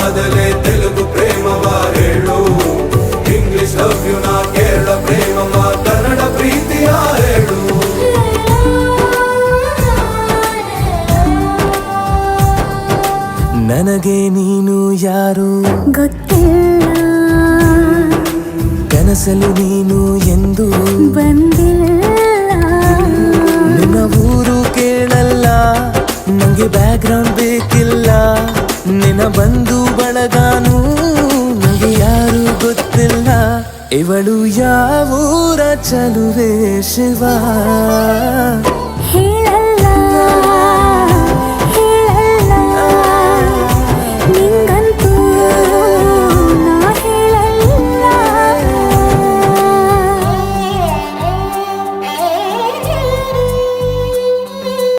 ಆದಲೆ ತೆಲುಗು ಪ್ರೇಮವ ಹೇಳು, English love you ನಾ ಕೇರಳ ಪ್ರೇಮವ ಕನ್ನಡ ಪ್ರೀತಿಯ ಹೇಳು. ನನಗೆ ನೀನು ಯಾರು ಗೊತ್ತಿಲ್ಲ, ಕನಸಲು ನೀನು ಎಂದು ಬಂದಿಲ್ಲ. ನಿನ್ನ ಊರು ಕೇಳಲ್ಲ, ನಂಗೆ ಬ್ಯಾಕ್ಗ್ರೌಂಡ್ ಬೇಕಿಲ್ಲ. ನಿನ್ನ ಬಂಧು ಬಳಗಾನು ನಂಗೆ ಯಾರು ಗೊತ್ತಿಲ್ಲ. ಇವಳು ಯಾವೂರ ಚಲುವೆ ಶಿವ ಹೇಳ